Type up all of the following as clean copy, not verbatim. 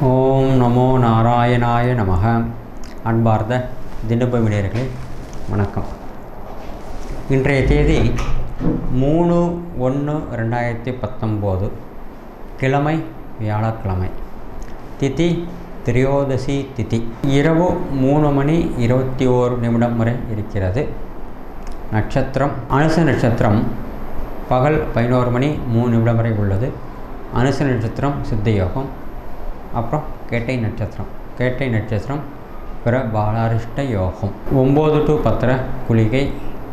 ஓம் நமோ நாராயணாய நமக. அன்பார்ந்த தினபவினியர்களே வணக்கம். இன்றைய தேதி 3/1/2019, கிழமை வியாழக்கிழமை, திதி திரியோதசி திதி, இரவு 3:21 வரை இருக்கிறது. நட்சத்திரம் அனுச நட்சத்திரம் பகல் 11:03 வரை உள்ளது. அனுச நட்சத்திரம் சித்த யோகம். அப்புறம் கேட்டை நட்சத்திரம் பிற பாலாரிஷ்ட யோகம். 9 to 10 குளிகை,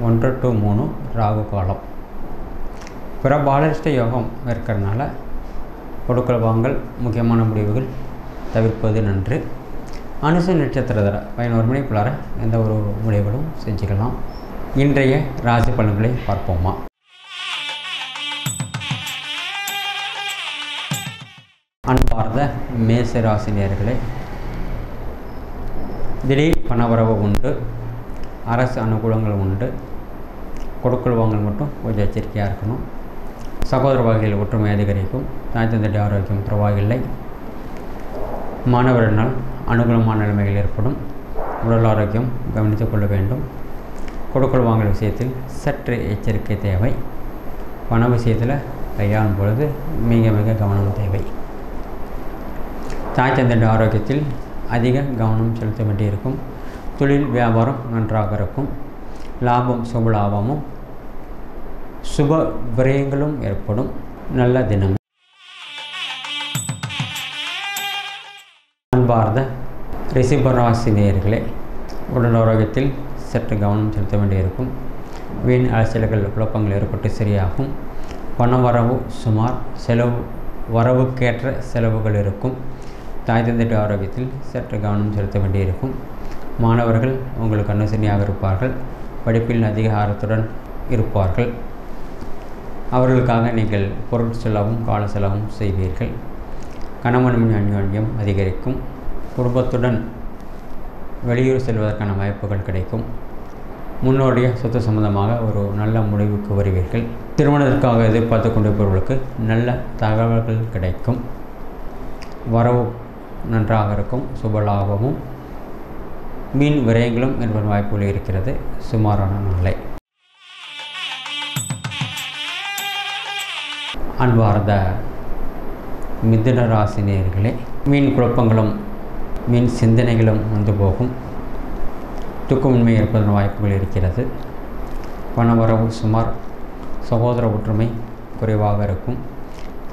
1 to 3 ராகு காலம். பிற பாலாரிஷ்ட யோகம் இருக்கிறதுனால கொடுக்கல் வாங்கல், முக்கியமான முடிவுகள் தவிர்ப்பது நன்று. அனுச நட்சத்திரத்தில் 11 மணிக்குள்ளார எந்த ஒரு முடிவுகளும் செஞ்சுக்கலாம். இன்றைய ராசி பலன்களை பார்ப்போமா. அன்பார்ந்த மேச ராசி நேயர்களே, திடீர் பணவரவு உண்டு, அரசு அனுகூலங்கள் உண்டு. கொடுக்கல் வாங்கல் மட்டும் கொஞ்சம் எச்சரிக்கையாக இருக்கணும். சகோதர வகையில் ஒற்றுமை அதிகரிக்கும். தாய் தந்தை ஆரோக்கியம் பரவாயில்லை. மாணவர்களால் அனுகூலமான நிலைமைகள் ஏற்படும். உடல் ஆரோக்கியம் கவனித்துக் கொள்ள வேண்டும். கொடுக்கல் வாங்கல் விஷயத்தில் சற்று எச்சரிக்கை தேவை. பண விஷயத்தில் கையாளும் பொழுது மிக மிக கவனம் தேவை. தாய் தந்தை ஆரோக்கியத்தில் அதிக கவனம் செலுத்த வேண்டியிருக்கும். தொழில் வியாபாரம் நன்றாக இருக்கும். லாபம் சுப லாபமும் சுப விரயங்களும் ஏற்படும். நல்ல தினம். அன்பார்ந்த ரிஷபராசி நேயர்களே, உடல் ஆரோக்கியத்தில் சற்று கவனம் செலுத்த வேண்டியிருக்கும். வீண் அரசியல்கள் குழப்பங்கள் ஏற்பட்டு சரியாகும். பண வரவு சுமார், வரவுக்கேற்ற செலவுகள் இருக்கும். தாய் தந்தை ஆரோக்கியத்தில் சற்று கவனம் செலுத்த வேண்டியிருக்கும். மாணவர்கள் உங்களுக்கு அனுசரணையாக இருப்பார்கள். படிப்பில் அதிக ஆர்வத்துடன் இருப்பார்கள். அவர்களுக்காக நீங்கள் பொருள் செலவும் கால செலவும் செய்வீர்கள். கணவன் மனைவி அந்யோன்யம் அதிகரிக்கும். குடும்பத்துடன் வெளியூர் செல்வதற்கான வாய்ப்புகள் கிடைக்கும். முன்னோடைய சொத்து சம்பந்தமாக ஒரு நல்ல முடிவுக்கு வருவீர்கள். திருமணத்திற்காக எதிர்பார்த்து கொண்டிருப்பவர்களுக்கு நல்ல தகவல்கள் கிடைக்கும். வரவு நன்றாக இருக்கும். சுபலாபமும் மீன் விரயங்களும் என்பது வாய்ப்புகள் இருக்கிறது. சுமாரான நாளை. அன்பார்ந்த மிதுன ராசி நேயர்களே, மீன் குழப்பங்களும் மீன் சிந்தனைகளும் வந்து போகும். தூக்கமின்மை ஏற்பதன் வாய்ப்புகள் இருக்கிறது. பணவரவு சுமார். சகோதர ஒற்றுமை குறைவாக இருக்கும்.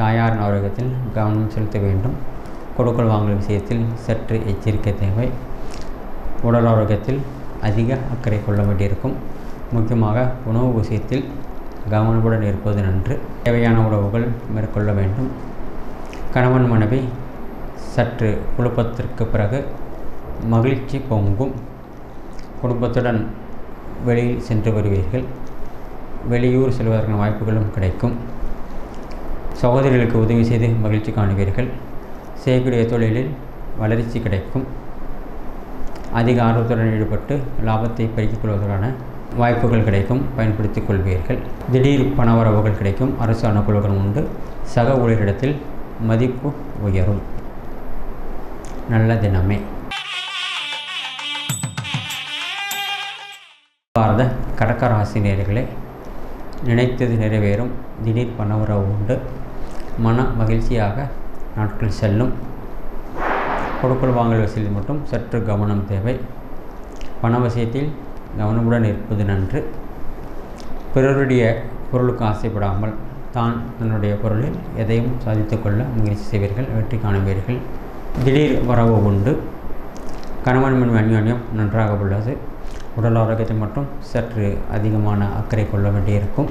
தாயாரின் ஆரோக்கியத்தில் கவனம் செலுத்த வேண்டும். கொடுக்கல் வாங்கல் விஷயத்தில் சற்று எச்சரிக்கை தேவை. உடல் ஆரோக்கியத்தில் அதிக அக்கறை கொள்ள வேண்டியிருக்கும். முக்கியமாக உணவு விஷயத்தில் கவனமுடன் இருப்பது நன்று. தேவையான உணவுகள் மேற்கொள்ள வேண்டும். கணவன் மனைவி சற்று குழப்பத்திற்கு பிறகு மகிழ்ச்சி பொங்கும். குடும்பத்துடன் வெளியில் சென்று வருவீர்கள். வெளியூர் செல்வதற்கான வாய்ப்புகளும் கிடைக்கும். சகோதரிகளுக்கு உதவி செய்து மகிழ்ச்சி காணுவீர்கள். செய்யக்கூடிய தொழிலில் வளர்ச்சி கிடைக்கும். அதிக ஆர்வத்துடன் ஈடுபட்டு லாபத்தை பெருக்கிக் கொள்வதற்கான வாய்ப்புகள் கிடைக்கும். பயன்படுத்திக் கொள்வீர்கள். திடீர் பணவரவுகள் கிடைக்கும். அரசு அனுகூலங்கள் உண்டு. சக ஊழியரிடத்தில் மதிப்பு உயரும். நல்ல தினமே. பாரத கடகராசி நேயர்களே, நினைத்தது நிறைவேறும். திடீர் பணவரவு உண்டு. மன மகிழ்ச்சியாக நாட்கள் செல்லும். கொடுக்கல் வாங்கல் விஷயத்தில் மட்டும் சற்று கவனம் தேவை. பண விஷயத்தில் கவனமுடன் இருப்பது நன்று. பிறருடைய பொருளுக்கு ஆசைப்படாமல் தன்னுடைய பொருளில் எதையும் சாதித்து கொள்ள முயற்சி செய்வீர்கள். வெற்றி காணுவீர்கள். திடீர் வரவு உண்டு. கணவன் மனைவி அந்யோன்யம் நன்றாக உள்ளது. உடல் ஆரோக்கியத்தை மட்டும் சற்று அதிகமான அக்கறை கொள்ள வேண்டியிருக்கும்.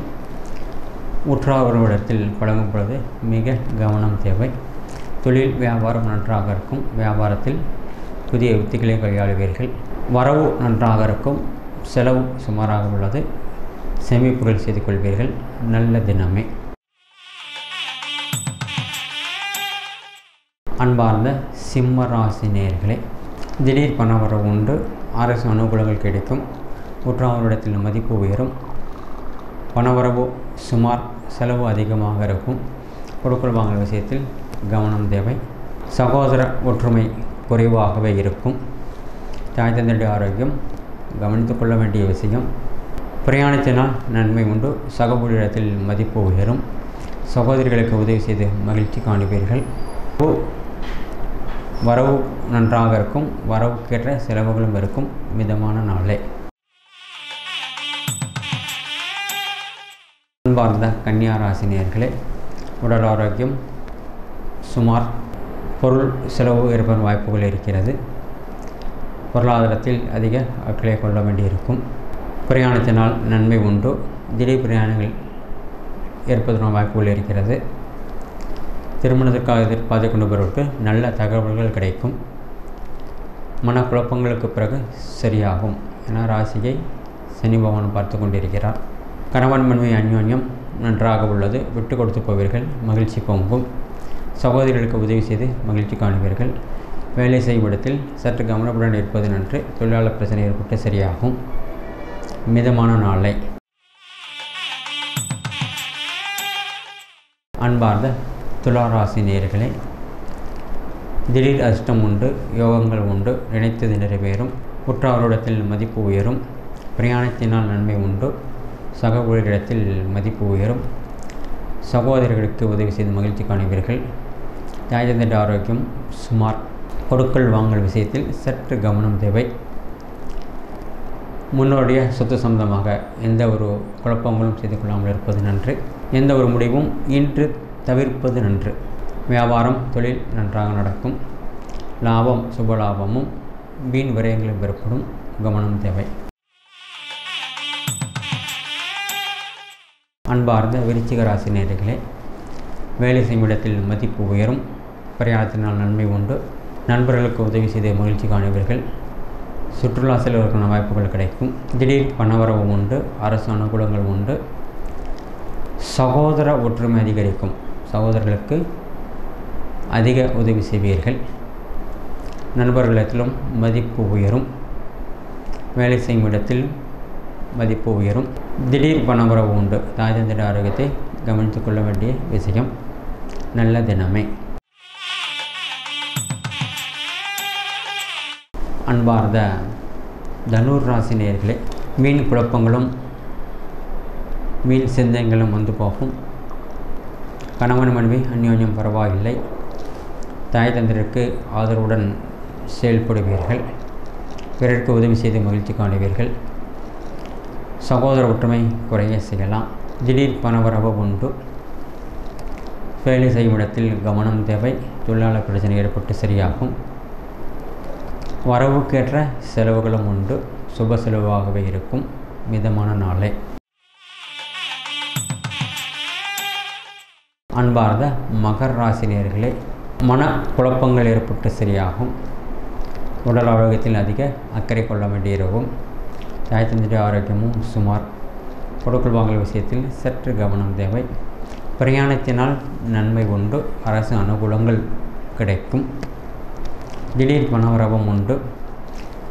உற்றாவரிடத்தில் பழகும் பொழுது மிக கவனம் தேவை. தொழில் வியாபாரம் நன்றாக இருக்கும். வியாபாரத்தில் புதிய யுக்திகளை கையாளுவீர்கள். வரவு நன்றாக இருக்கும். செலவு சுமாராக உள்ளது. சேமிப்புகள் செய்து கொள்வீர்கள். நல்ல தினமே. அன்பார்ந்த சிம்ம ராசி நேயர்களே, திடீர் பணவரவு உண்டு. அரசு அனுகூலங்கள் கிடைக்கும். உற்றாவரிடத்தில் மதிப்பு உயரும். பணவரவு சுமார். செலவு அதிகமாக இருக்கும். கொடுக்கல் வாங்கல் விஷயத்தில் கவனம் தேவை. சகோதர ஒற்றுமை குறைவாகவே இருக்கும். தாய் தந்தையுடைய ஆரோக்கியம் கவனித்து கொள்ள வேண்டிய விஷயம். பிரயாணத்தினால் நன்மை உண்டு. சக ஊழியத்தில் மதிப்பு உயரும். சகோதரிகளுக்கு உதவி செய்து மகிழ்ச்சி காணுவீர்கள். வரவு நன்றாக இருக்கும். வரவுக்கேற்ற செலவுகளும் இருக்கும். மிதமான நாளே. அன்பார்ந்த கன்னியா ராசி நேயர்களே, உடல் ஆரோக்கியம் சுமார். பொருள் செலவு ஏற்படும் வாய்ப்புகள் இருக்கிறது. பொருளாதாரத்தில் அதிக அக்கறை கொள்ள வேண்டியிருக்கும். பிரயாணத்தினால் நன்மை உண்டு. திடீர் பிரயாணங்கள் ஏற்பதற்கான வாய்ப்புகள் இருக்கிறது. திருமணத்திற்காக எதிர்பார்த்து கொண்டு வருவதற்கு நல்ல தகவல்கள் கிடைக்கும். மனக்குழப்பங்களுக்கு பிறகு சரியாகும் என ராசியை சனி பகவான் பார்த்து கொண்டிருக்கிறார். கணவன் மனைவி அந்யோன்யம் நன்றாக உள்ளது. விட்டு கொடுத்து போவீர்கள். மகிழ்ச்சி பொங்கும். சகோதரிகளுக்கு உதவி செய்து மகிழ்ச்சி காணுவீர்கள். வேலை செய்யும் இடத்தில் சற்று கவனத்துடன் இருப்பது நன்று. தொழிலாளர் பிரச்சனை ஏற்பட்டு சரியாகும். மிதமான நாளை. அன்பார்ந்த துளாராசி நேயர்களே, திடீர் அதிர்ஷ்டம் உண்டு. யோகங்கள் உண்டு. நினைத்தது நிறைவேறும். உற்றாரோடத்தில் மதிப்பு உயரும். பிரயாணத்தினால் நன்மை உண்டு. சக ஊழியரிடத்தில் மதிப்பு உயரும். சகோதரர்களுக்கு உதவி செய்து மகிழ்ச்சி காணுவீர்கள். தாய் தந்தையுடைய ஆரோக்கியம் சுமார். கொடுக்கல் வாங்கல் விஷயத்தில் சற்று கவனம் தேவை. முன்னோடைய சொத்து சம்பந்தமாக எந்த ஒரு குழப்பங்களும் செய்து கொள்ளாமல் இருப்பது நன்று. எந்த ஒரு முடிவும் இன்று தவிர்ப்பது நன்று. வியாபாரம் தொழில் நன்றாக நடக்கும். லாபம் சுபலாபமும் வீண் விரயங்களும் ஏற்படும். கவனம் தேவை. அன்பார்ந்த விருச்சிக ராசி நேயர்களே, வேலை செய்யும் இடத்தில் மதிப்பு உயரும். பிரயாணத்தினால் நன்மை உண்டு. நண்பர்களுக்கு உதவி செய்து மகிழ்ச்சி காணுவீர்கள். சுற்றுலா செல்வதற்கான வாய்ப்புகள் கிடைக்கும். திடீர் பணவரவு உண்டு. அரசு அனுகூலங்கள் உண்டு. சகோதர ஒற்றுமை அதிகரிக்கும். சகோதரர்களுக்கு அதிக உதவி செய்வீர்கள். நண்பர்களிடத்திலும் மதிப்பு உயரும். வேலை செய்யும் இடத்தில் மதிப்பு உயரும். திடீர் பணவரவு உண்டு. தாய் தந்தையுடைய ஆரோக்கியத்தை கவனித்து கொள்ள வேண்டிய விஷயம். நல்ல தினமே. அன்பார்ந்த தனுர் ராசி நேயர்களே, மீன் குழப்பங்களும் மீன் சிந்தனைகளும் வந்து போகும். கணவன் மனைவி அந்யோன்யம் பரவாயில்லை. தாய் தந்தையருக்கு ஆதரவுடன் செயல்படுவீர்கள். பிறருக்கு உதவி செய்து மகிழ்ச்சி காணுவீர்கள். சகோதர ஒற்றுமை குறைய செய்யலாம். திடீர் பணவரவு உண்டு. வேலை செய்யும் இடத்தில் கவனம் தேவை. தொழிலாளர் பிரச்சனை ஏற்பட்டு சரியாகும். வரவுக்கேற்ற செலவுகளும் உண்டு. சுப செலவாகவே இருக்கும். மிதமான நாளே. அன்பார்ந்த மகர ராசி நேயர்களே, மன குழப்பங்கள் ஏற்பட்டு சரியாகும். உடல் ஆரோக்கியத்தில் அதிக அக்கறை கொள்ள வேண்டியிருக்கும். தாய் தந்தையுடைய ஆரோக்கியமும் சுமார். கொடுக்கல் வாங்கல் விஷயத்தில் சற்று கவனம் தேவை. பிரயாணத்தினால் நன்மை உண்டு. அரசு அனுகூலங்கள் கிடைக்கும். திடீர் பணவரவும் உண்டு.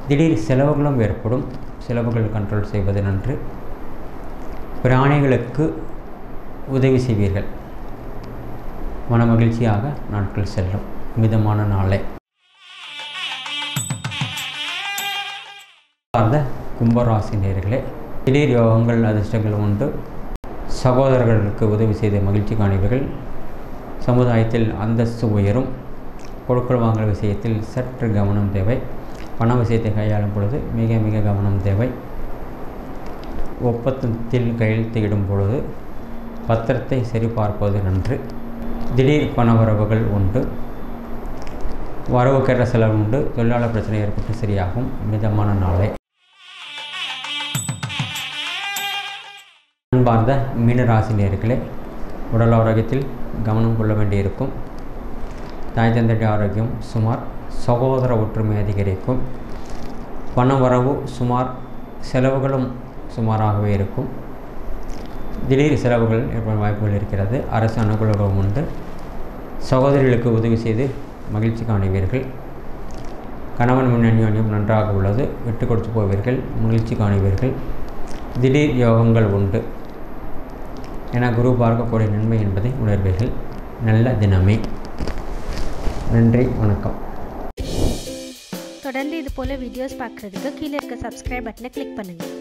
திடீர் செலவுகளும் ஏற்படும். செலவுகள் கண்ட்ரோல் செய்வது நன்று. பிராணிகளுக்கு உதவி செய்வீர்கள். மன மகிழ்ச்சியாக நாட்கள் செல்லும். மிதமான நாளே. கும்பராசி நேயர்களே, திடீர் யோகங்கள் அதிர்ஷ்டங்கள் உண்டு. சகோதரர்களுக்கு உதவி செய்து மகிழ்ச்சி காணுவீர்கள். சமுதாயத்தில் அந்தஸ்து உயரும். கொடுக்கல் வாங்கல் விஷயத்தில் சற்று கவனம் தேவை. பண விஷயத்தை கையாளும் பொழுது மிக மிக கவனம் தேவை. ஒப்பந்தத்தில் கையெழுத்திடும் பொழுது பத்திரத்தை சரிபார்ப்பது நன்று. திடீர் பணவரவுகள் உண்டு. வரவுக்கேற்ற செலவு உண்டு. தொழிலாளர் பிரச்சனை ஏற்பட்டு சரியாகும். மிதமான நாளே. அன்பார்ந்த மீனராசி நேயர்களே, உடல் ஆரோக்கியத்தில் கவனம் கொள்ள வேண்டியிருக்கும். தாய் தந்தையுடைய ஆரோக்கியம் சுமார். சகோதர ஒற்றுமை அதிகரிக்கும். பண வரவு சுமார். செலவுகளும் சுமாராகவே இருக்கும். திடீர் செலவுகள் ஏற்படும் வாய்ப்புகள் இருக்கிறது. அரசு அனுகூலம் உண்டு. சகோதரிகளுக்கு உதவி செய்து மகிழ்ச்சி காணுவீர்கள். கணவன் அந்யோன்யம் நன்றாக உள்ளது. விட்டு கொடுத்து போவீர்கள். மகிழ்ச்சி காணுவீர்கள். திடீர் யோகங்கள் உண்டு என குரு பார்க்கக்கூடிய நன்மை என்பதை உணர்வீர்கள். நல்ல தினமே. நன்றி, வணக்கம். தொடர்ந்து இது போல் வீடியோஸ் பார்க்குறதுக்கு கீழே இருக்க சப்ஸ்கிரைப் பட்டனை கிளிக் பண்ணுங்கள்.